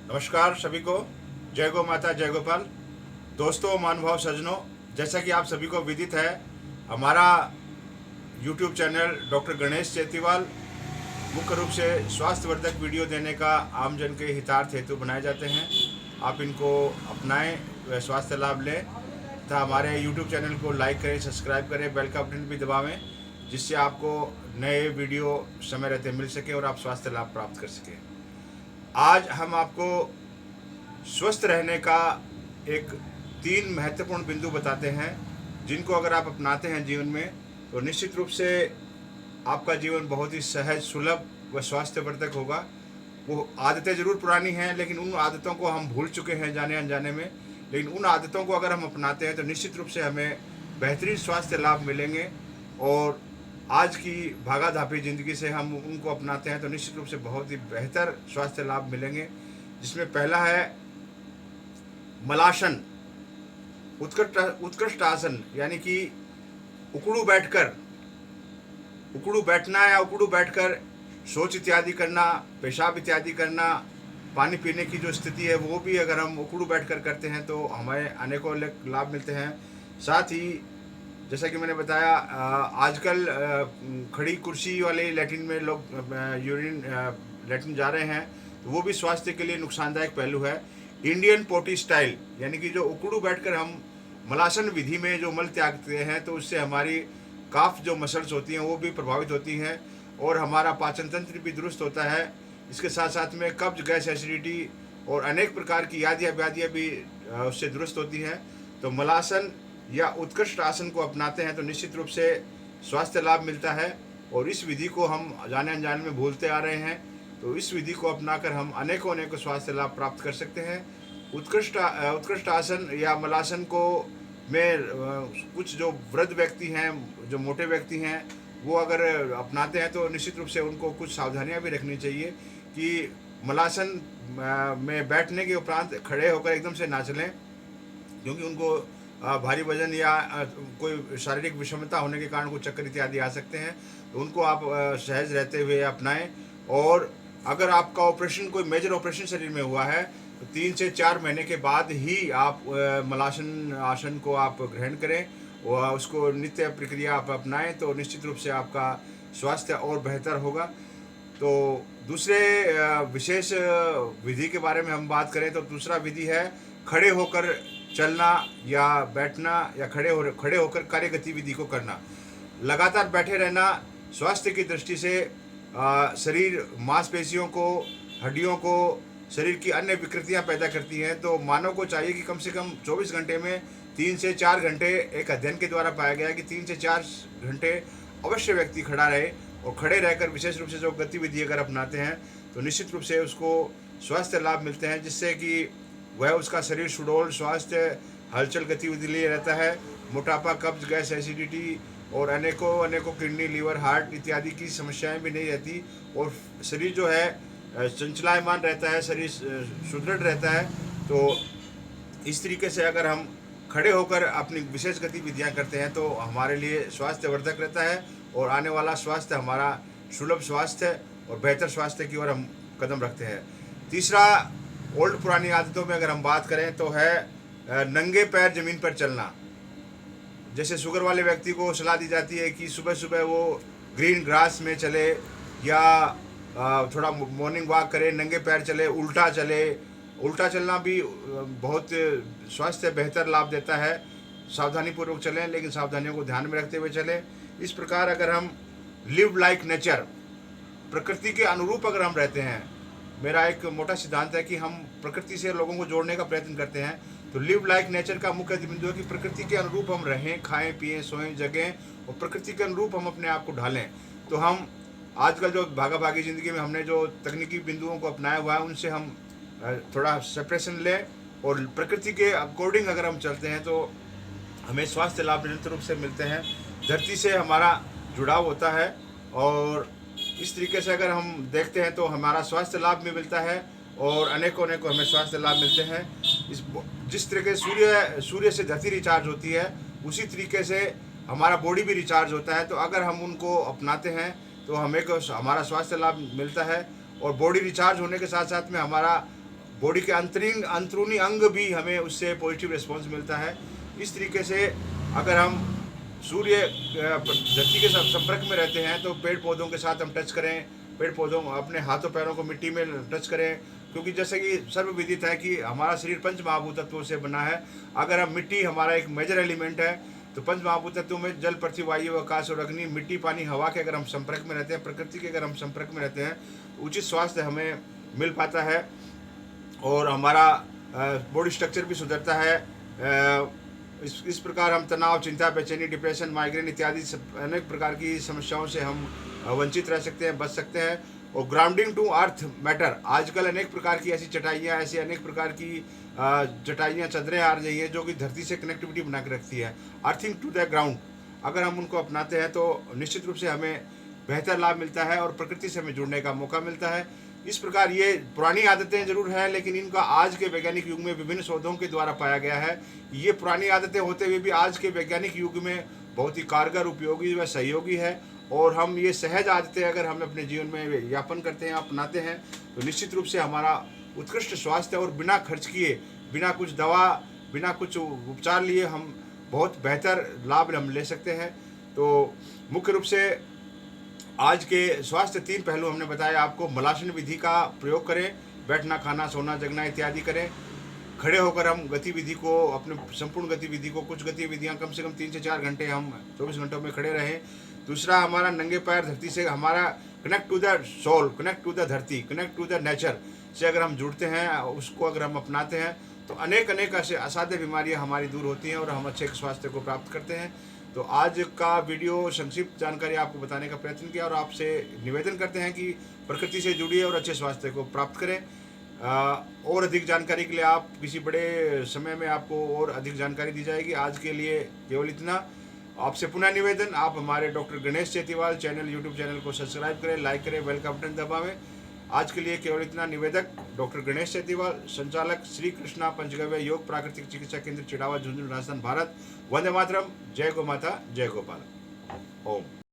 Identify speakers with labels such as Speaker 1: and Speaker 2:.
Speaker 1: नमस्कार सभी को। जय गौ माता, जय गोपाल। दोस्तों, महानुभाव सज्जनों, जैसा कि आप सभी को विदित है, हमारा YouTube channel doctor Ganesh Chetiwal मुख्य रूप से स्वास्थ्यवर्धक वीडियो देने का आम जन के हितार्थ हेतु बनाए जाते हैं। आप इनको अपनाएं व स्वास्थ्य लाभ लें तथा हमारे यूट्यूब चैनल को लाइक करें, सब्सक्राइब करें, बेल का बटन भी दबावें, जिससे आपको नए वीडियो समय रहते मिल सके और आप स्वास्थ्य लाभ प्राप्त कर सकें। आज हम आपको स्वस्थ रहने का एक 3 महत्वपूर्ण बिंदु बताते हैं, जिनको अगर आप अपनाते हैं जीवन में तो निश्चित रूप से आपका जीवन बहुत ही सहज, सुलभ व स्वास्थ्यवर्धक होगा। वो आदतें ज़रूर पुरानी हैं, लेकिन उन आदतों को हम भूल चुके हैं जाने अनजाने में। लेकिन उन आदतों को अगर हम अपनाते हैं तो निश्चित रूप से हमें बेहतरीन स्वास्थ्य लाभ मिलेंगे। और आज की भागा-दौड़ी ज़िंदगी से हम उनको अपनाते हैं तो निश्चित रूप से बहुत ही बेहतर स्वास्थ्य लाभ मिलेंगे। जिसमें पहला है मलासन, उत्कृष्ट आसन, यानी कि उकड़ू बैठना या उकड़ू बैठकर शौच इत्यादि करना, पेशाब इत्यादि करना, पानी पीने की जो स्थिति है वो भी अगर हम उकड़ू बैठकर करते हैं तो हमें अनेकों लाभ मिलते हैं। साथ ही जैसा कि मैंने बताया, आजकल खड़ी कुर्सी वाले लैट्रिन में लोग लैट्रिन जा रहे हैं, तो वो भी स्वास्थ्य के लिए नुकसानदायक पहलू है। इंडियन पोटी स्टाइल, यानी कि जो उकड़ू बैठकर हम मलासन विधि में जो मल त्यागते हैं तो उससे हमारी काफ जो मसल्स होती हैं वो भी प्रभावित होती हैं और हमारा पाचन तंत्र भी दुरुस्त होता है। इसके साथ साथ में कब्ज, गैस, एसिडिटी और अनेक प्रकार की यादियाँ व्याधियाँ भी उससे दुरुस्त होती हैं। तो मलासन या उत्कृष्ट आसन को अपनाते हैं तो निश्चित रूप से स्वास्थ्य लाभ मिलता है। और इस विधि को हम जाने अनजाने में भूलते आ रहे हैं, तो इस विधि को अपनाकर हम अनेकों स्वास्थ्य लाभ प्राप्त कर सकते हैं। उत्कृष्ट आसन या मलासन को में कुछ जो वृद्ध व्यक्ति हैं, जो मोटे व्यक्ति हैं, वो अगर अपनाते हैं तो निश्चित रूप से उनको कुछ सावधानियां भी रखनी चाहिए कि मलासन में बैठने के उपरांत खड़े होकर एकदम से ना चलें, क्योंकि उनको भारी वजन या कोई शारीरिक विषमता होने के कारण कुछ चक्कर इत्यादि आ सकते हैं। तो उनको आप सहज रहते हुए अपनाएं। और अगर आपका ऑपरेशन, कोई मेजर ऑपरेशन शरीर में हुआ है, तो 3 से 4 महीने के बाद ही आप मलासन आसन को आप ग्रहण करें और उसको नित्य प्रक्रिया आप अपनाएं तो निश्चित रूप से आपका स्वास्थ्य और बेहतर होगा। तो दूसरे विशेष विधि के बारे में हम बात करें तो दूसरा विधि है खड़े होकर चलना या बैठना या खड़े होकर कार्य गतिविधि को करना। लगातार बैठे रहना स्वास्थ्य की दृष्टि से शरीर मांसपेशियों को, हड्डियों को, शरीर की अन्य विकृतियां पैदा करती हैं। तो मानव को चाहिए कि कम से कम 24 घंटे में 3 से 4 घंटे, एक अध्ययन के द्वारा पाया गया है कि 3 से 4 घंटे अवश्य व्यक्ति खड़ा रहे। और खड़े रहकर विशेष रूप से जो गतिविधि अगर अपनाते हैं तो निश्चित रूप से उसको स्वास्थ्य लाभ मिलते हैं, जिससे कि वह उसका शरीर सुडौल, स्वास्थ्य, हलचल, गतिविधि लिए रहता है। मोटापा, कब्ज, गैस, एसिडिटी और अनेकों किडनी, लीवर, हार्ट इत्यादि की समस्याएं भी नहीं रहती और शरीर जो है चंचलायमान रहता है, शरीर सुदृढ़ रहता है। तो इस तरीके से अगर हम खड़े होकर अपनी विशेष गतिविधियां करते हैं तो हमारे लिए स्वास्थ्यवर्धक रहता है और आने वाला स्वास्थ्य हमारा सुलभ स्वास्थ्य और बेहतर स्वास्थ्य की ओर हम कदम रखते हैं। तीसरा, ओल्ड पुरानी आदतों में अगर हम बात करें तो है नंगे पैर ज़मीन पर चलना। जैसे शुगर वाले व्यक्ति को सलाह दी जाती है कि सुबह सुबह वो ग्रीन ग्रास में चले या थोड़ा मॉर्निंग वॉक करे, नंगे पैर चले, उल्टा चले। उल्टा चलना भी बहुत स्वास्थ्य बेहतर लाभ देता है। सावधानीपूर्वक चलें, लेकिन सावधानियों को ध्यान में रखते हुए चलें। इस प्रकार अगर हम लिव लाइक नेचर, प्रकृति के अनुरूप अगर हम रहते हैं, मेरा एक मोटा सिद्धांत है कि हम प्रकृति से लोगों को जोड़ने का प्रयत्न करते हैं। तो लिव लाइक नेचर का मुख्य बिंदु है कि प्रकृति के अनुरूप हम रहें, खाएं, पिएं, सोएं, जगें और प्रकृति के अनुरूप हम अपने आप को ढालें। तो हम आजकल जो भागा भागी ज़िंदगी में हमने जो तकनीकी बिंदुओं को अपनाया हुआ है, उनसे हम थोड़ा सेपरेशन लें और प्रकृति के अकॉर्डिंग अगर हम चलते हैं तो हमें स्वास्थ्य लाभ निरंतर रूप से मिलते हैं। धरती से हमारा जुड़ाव होता है और इस तरीके से अगर हम देखते हैं तो हमारा स्वास्थ्य लाभ भी मिलता है और अनेकों हमें स्वास्थ्य लाभ मिलते हैं। जिस तरीके सूर्य से धरती रिचार्ज होती है, उसी तरीके से हमारा बॉडी भी रिचार्ज होता है। तो अगर हम उनको अपनाते हैं तो हमारा स्वास्थ्य लाभ मिलता है और बॉडी रिचार्ज होने के साथ साथ में हमारा बॉडी के अंदरूनी अंग भी हमें उससे पॉजिटिव रिस्पॉन्स मिलता है। इस तरीके से अगर हम सूर्य धरती के संपर्क में रहते हैं तो पेड़ पौधों के साथ हम टच करें, पेड़ पौधों अपने हाथों पैरों को मिट्टी में टच करें, क्योंकि जैसे कि सर्वविदित है कि हमारा शरीर पंच महाभूत तत्वों से बना है। अगर हम मिट्टी हमारा एक मेजर एलिमेंट है, तो पंच महाभूत तत्वों में जल, पृथ्वी, वायु, आकाश और अग्नि, मिट्टी, पानी, हवा के अगर हम संपर्क में रहते हैं, प्रकृति के अगर हम संपर्क में रहते हैं, तो उचित स्वास्थ्य हमें मिल पाता है और हमारा बॉडी स्ट्रक्चर भी सुधरता है। इस प्रकार हम तनाव, चिंता, बेचैनी, डिप्रेशन, माइग्रेन इत्यादि अनेक प्रकार की समस्याओं से हम वंचित रह सकते हैं, बच सकते हैं। और ग्राउंडिंग टू अर्थ मैटर, आजकल अनेक प्रकार की ऐसी चटाइयाँ, ऐसी अनेक प्रकार की चटाइयाँ, चदरें आ रही हैं जो कि धरती से कनेक्टिविटी बना के रखती है। अर्थिंग टू द ग्राउंड, अगर हम उनको अपनाते हैं तो निश्चित रूप से हमें बेहतर लाभ मिलता है और प्रकृति से हमें जुड़ने का मौका मिलता है। इस प्रकार ये पुरानी आदतें जरूर हैं, लेकिन इनका आज के वैज्ञानिक युग में विभिन्न शोधों के द्वारा पाया गया है। ये पुरानी आदतें होते हुए भी आज के वैज्ञानिक युग में बहुत ही कारगर, उपयोगी व सहयोगी है। और हम ये सहज आदतें अगर हम अपने जीवन में यापन करते हैं, अपनाते हैं, तो निश्चित रूप से हमारा उत्कृष्ट स्वास्थ्य और बिना खर्च किए, बिना कुछ दवा, बिना कुछ उपचार लिए हम बहुत बेहतर लाभ हम ले सकते हैं। तो मुख्य रूप से आज के स्वास्थ्य 3 पहलू हमने बताया आपको। मलासन विधि का प्रयोग करें, बैठना, खाना, सोना, जगना इत्यादि करें। खड़े होकर हम गतिविधि को, अपने संपूर्ण गतिविधि को, कुछ गतिविधियां कम से कम 3 से 4 घंटे हम 24 घंटों में खड़े रहें। दूसरा, हमारा नंगे पैर धरती से, हमारा connect to the soul, connect to the धरती, कनेक्ट टू द नेचर से अगर हम जुड़ते हैं, उसको अगर हम अपनाते हैं, तो अनेक ऐसे असाध्य बीमारियां हमारी दूर होती हैं और हम अच्छे स्वास्थ्य को प्राप्त करते हैं। तो आज का वीडियो संक्षिप्त जानकारी आपको बताने का प्रयत्न किया और आपसे निवेदन करते हैं कि प्रकृति से जुड़िए और अच्छे स्वास्थ्य को प्राप्त करें। और अधिक जानकारी के लिए आप किसी बड़े समय में आपको और अधिक जानकारी दी जाएगी। आज के लिए केवल इतना। आपसे पुनः निवेदन, आप हमारे doctor Ganesh Chetiwal channel, YouTube channel को सब्सक्राइब करें, लाइक करें, बेल का बटन दबावें। आज के लिए केवल इतना। निवेदक डॉक्टर गणेश चेतीवाल, संचालक श्री कृष्णा पंचगव्य योग प्राकृतिक चिकित्सा केंद्र, चिड़ावा, झुंझुनू, राजस्थान, भारत। वंदे मातरम। जय गौ माता, जय गोपाल। ओम।